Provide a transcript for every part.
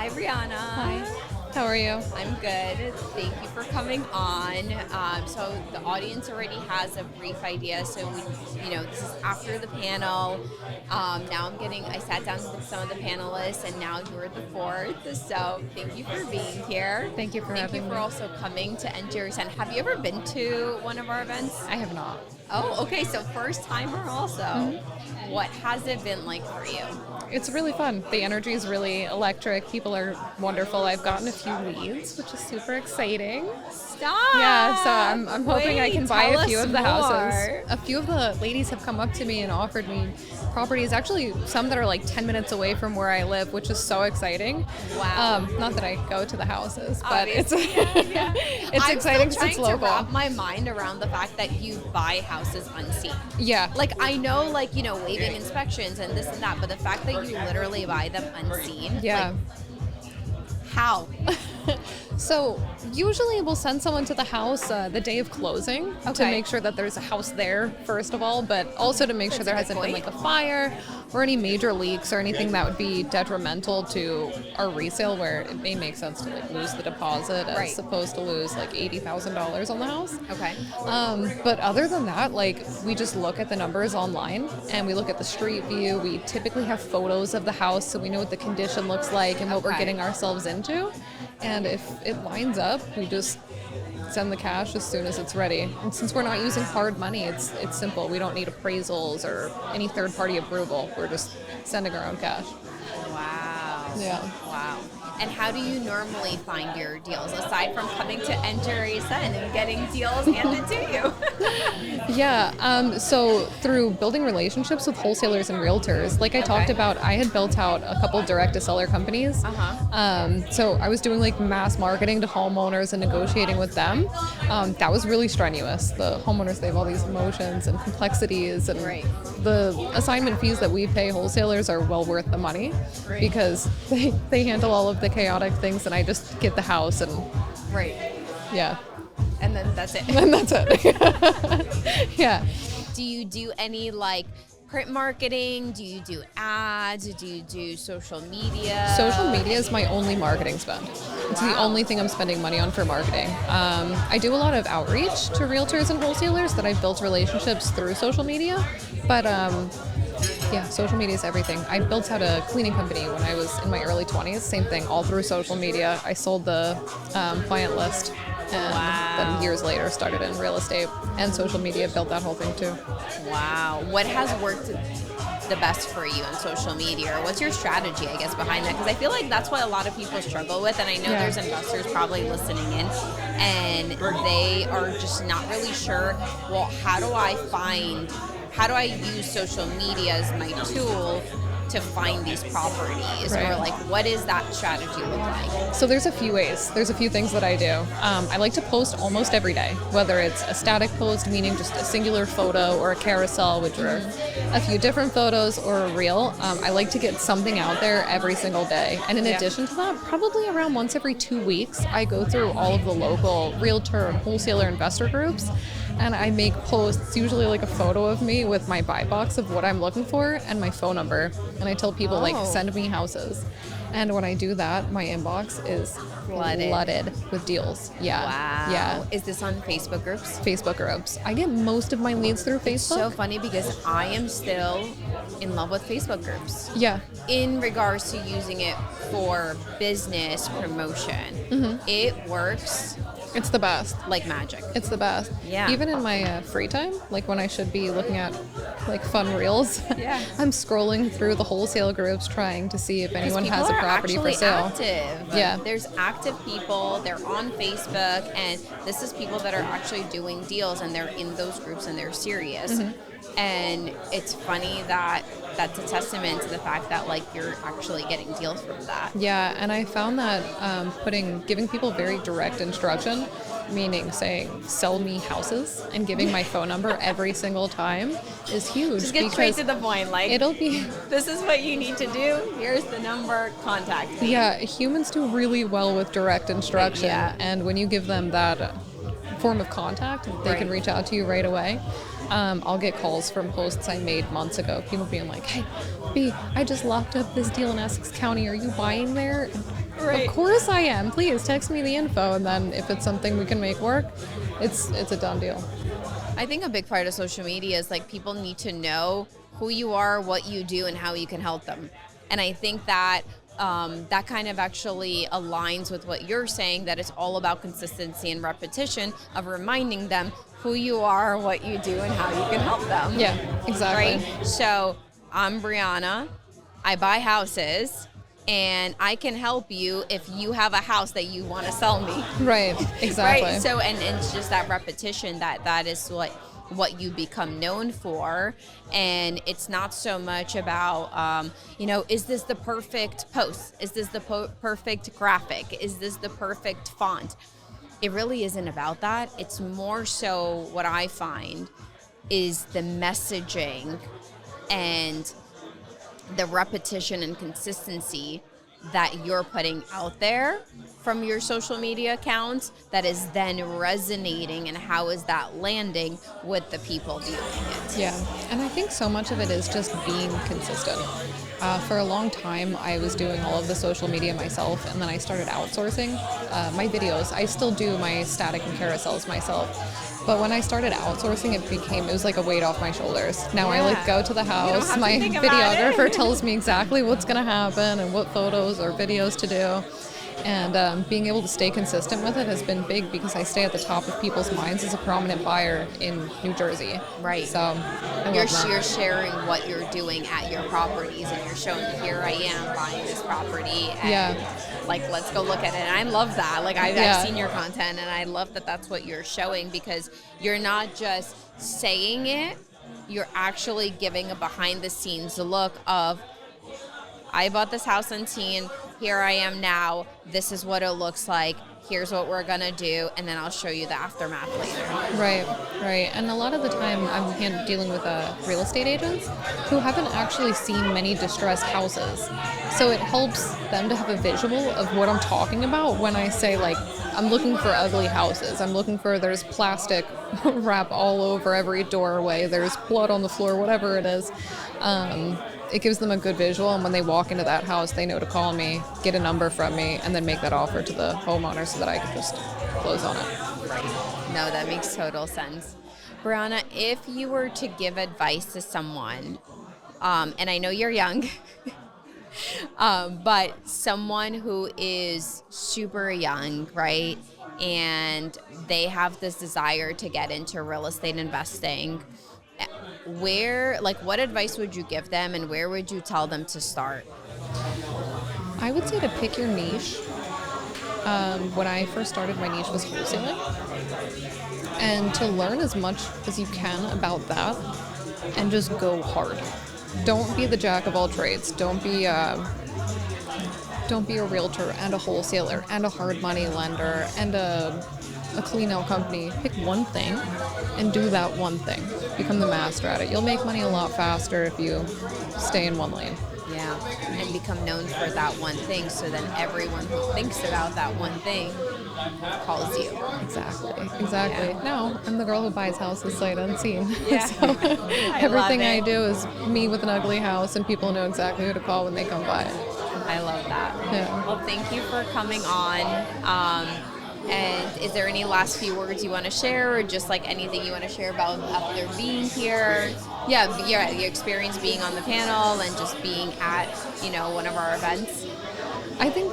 Hi, Briana. Hi. How are you? I'm good. Thank you for coming on. So the audience already has a brief idea. So this is after the panel. Now I sat down with some of the panelists, and now you're the fourth. So thank you for being here. Thank you for having me. Thank you for also coming to NJRESN. Have you ever been to one of our events? I have not. Oh, okay. So first timer also. Mm-hmm. What has it been like for you? It's really fun. The energy is really electric. People are wonderful. I've gotten a few leads, which is super exciting. Stop! Yeah, so I'm hoping I can buy a few of the houses. More. A few of the ladies have come up to me and offered me properties, actually some that are like 10 minutes away from where I live, which is so exciting. Wow. Not that I go to the houses, but Obviously, it's exciting because it's local. I'm still trying to wrap my mind around the fact that you buy houses unseen. Yeah. Like, I know, waiving inspections and this and that, but the fact that you literally buy them unseen. Yeah. How? So usually we'll send someone to the house the day of closing to make sure that there's a house there, first of all, but also to make sure there hasn't been like a fire or any major leaks or anything that would be detrimental to our resale, where it may make sense to like lose the deposit as opposed to lose like $80,000 on the house. Okay. But other than that, like, we just look at the numbers online and we look at the street view. We typically have photos of the house so we know what the condition looks like and what we're getting ourselves into. And if it lines up, we just send the cash as soon as it's ready. And since we're not using hard money, it's simple. We don't need appraisals or any third-party approval. We're just sending our own cash. Wow. Yeah. Wow. And how do you normally find your deals, aside from coming to NJRESN and getting deals handed to you? Yeah, so through building relationships with wholesalers and realtors, like I talked about, I had built out a couple direct-to-seller companies. So I was doing like mass marketing to homeowners and negotiating with them. That was really strenuous. The homeowners, they have all these emotions and complexities, and the assignment fees that we pay wholesalers are well worth the money because they handle all of the chaotic things, and I just get the house and yeah, and then that's it. And that's it. Yeah. Do you do any like print marketing? Do you do ads? Do you do social media? Social media is my only marketing spend. It's the only thing I'm spending money on for marketing. I do a lot of outreach to realtors and wholesalers that I've built relationships through social media, but yeah, social media is everything. I built out a cleaning company when I was in my early 20s. Same thing, all through social media. I sold the client list, and then years later started in real estate and social media, built that whole thing too. Wow. What has worked the best for you on social media, or what's your strategy, I guess, behind that? Because I feel like that's what a lot of people struggle with, and I know there's investors probably listening in, and they are just not really sure, well, how do I use social media as my tool to find these properties, or like, what does that strategy look like? So there's a few ways. There's a few things that I do. I like to post almost every day, whether it's a static post, meaning just a singular photo, or a carousel, which are a few different photos, or a reel. I like to get something out there every single day. And in addition to that, probably around once every 2 weeks, I go through all of the local realtor and wholesaler investor groups, and I make posts, usually like a photo of me with my buy box of what I'm looking for and my phone number. And I tell people, like, send me houses. And when I do that, my inbox is flooded with deals. Yeah. Wow. Yeah. Is this on Facebook groups? Facebook groups. I get most of my leads through Facebook. It's so funny because I am still in love with Facebook groups. Yeah. In regards to using it for business promotion, it works. It's the best. Like magic. It's the best. Yeah. Even in my free time, like when I should be looking at like fun reels, I'm scrolling through the wholesale groups trying to see if anyone has a property for sale. Active. Yeah. There's active people, they're on Facebook, and this is people that are actually doing deals, and they're in those groups and they're serious. And it's funny that that's a testament to the fact that like you're actually getting deals from that. Yeah, and I found that giving people very direct instruction, meaning saying sell me houses and giving my phone number every single time, is huge. Just get straight to the point. Like, it'll be, this is what you need to do. Here's the number. Contact me. Yeah, humans do really well with direct instruction, and when you give them that form of contact, they can reach out to you right away. I'll get calls from posts I made months ago. People being like, "Hey, B, I just locked up this deal in Essex County. Are you buying there?" Right. Of course I am. Please text me the info. And then if it's something we can make work, it's a done deal. I think a big part of social media is like people need to know who you are, what you do, and how you can help them. And I think that that kind of actually aligns with what you're saying, that it's all about consistency and repetition of reminding them who you are, what you do, and how you can help them. Yeah, exactly. Right? So I'm Briana. I buy houses. And I can help you if you have a house that you want to sell me. Right, exactly. Right. So, and it's just that repetition that is what you become known for. And it's not so much about, is this the perfect post? Is this the perfect graphic? Is this the perfect font? It really isn't about that. It's more so what I find is the messaging and the repetition and consistency that you're putting out there from your social media accounts that is then resonating, and how is that landing with the people viewing it. Yeah, and I think so much of it is just being consistent. For a long time, I was doing all of the social media myself, and then I started outsourcing my videos. I still do my static and carousels myself. But when I started outsourcing, it was like a weight off my shoulders. Now I go to the house, my videographer tells me exactly what's going to happen and what photos or videos to do. And being able to stay consistent with it has been big, because I stay at the top of people's minds as a prominent buyer in New Jersey. Right. So you're sharing what you're doing at your properties, and you're showing, here I am buying this property. And like, let's go look at it. And I love that. Like, I've seen your content, and I love that that's what you're showing, because you're not just saying it, you're actually giving a behind the scenes look of, I bought this house on Teen, here I am now, this is what it looks like, here's what we're gonna do, and then I'll show you the aftermath later. Right. And a lot of the time I'm dealing with real estate agents who haven't actually seen many distressed houses. So it helps them to have a visual of what I'm talking about when I say, like, I'm looking for ugly houses. I'm looking for, there's plastic wrap all over every doorway, there's blood on the floor, whatever it is. It gives them a good visual, and when they walk into that house, they know to call me, get a number from me, and then make that offer to the homeowner so that I can just close on it. Right. No, that makes total sense. Briana, if you were to give advice to someone, and I know you're young, but someone who is super young, right, and they have this desire to get into real estate investing, what advice would you give them, and where would you tell them to start? I would say to pick your niche. When I first started, my niche was wholesaling. And to learn as much as you can about that and just go hard. Don't be the jack of all trades. Don't be a realtor and a wholesaler and a hard money lender and a clean out company. Pick one thing and do that one thing. Become the master at it. You'll make money a lot faster if you stay in one lane. Yeah, and become known for that one thing, so then everyone who thinks about that one thing calls you. Exactly. Yeah. No, I'm the girl who buys houses sight unseen. Yeah. So everything I do is me with an ugly house, and people know exactly who to call when they come by. I love that. Yeah. Well, thank you for coming on. And is there any last few words you want to share, or just like anything you want to share about after being here? Yeah, your experience being on the panel and just being at, one of our events. I think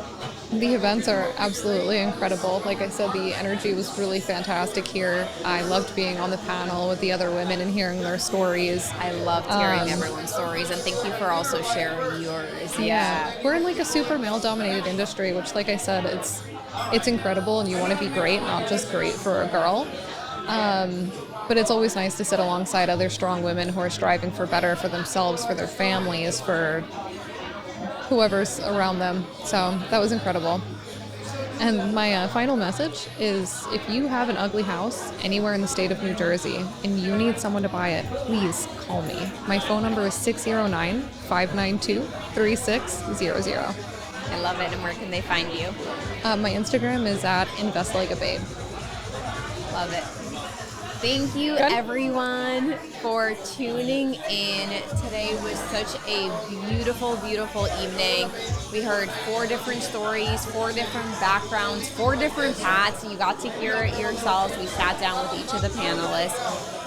the events are absolutely incredible. Like I said, the energy was really fantastic here. I loved being on the panel with the other women and hearing their stories. I loved hearing everyone's stories, and thank you for also sharing yours. Yeah. We're in like a super male-dominated industry, which, like I said, it's incredible, and you want to be great, not just great for a girl. But it's always nice to sit alongside other strong women who are striving for better for themselves, for their families, for whoever's around them. So that was incredible. And my final message is, if you have an ugly house anywhere in the state of New Jersey and you need someone to buy it, please call me. My phone number is 609-592-3600. I love it. And where can they find you? My Instagram is at investlikeababe. Love it. Thank you, everyone, for tuning in. Today was such a beautiful, beautiful evening. We heard 4 different stories, 4 different backgrounds, 4 different paths. You got to hear it yourselves. We sat down with each of the panelists.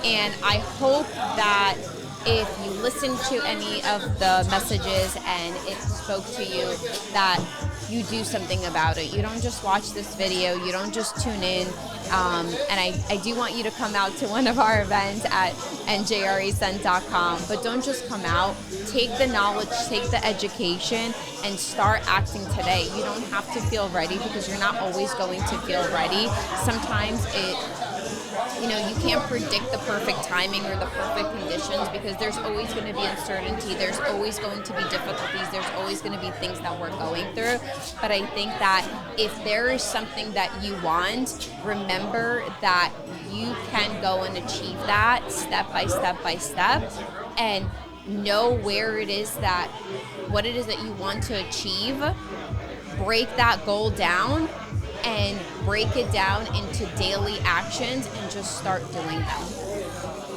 And I hope that if you listened to any of the messages and it spoke to you, that you do something about it. You don't just watch this video. You don't just tune in. And I do want you to come out to one of our events at NJRESN.com. But don't just come out. Take the knowledge, take the education, and start acting today. You don't have to feel ready because you're not always going to feel ready. Sometimes you can't predict the perfect timing or the perfect conditions because there's always going to be uncertainty. There's always going to be difficulties. There's always going to be things that we're going through. But I think that if there is something that you want, remember that you can go and achieve that step by step by step, and know what it is that you want to achieve. Break that goal down and break it down into daily actions and just start doing them.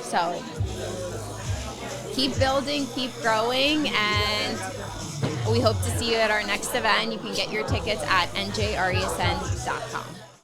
So keep building, keep growing, and we hope to see you at our next event. You can get your tickets at NJRESN.com.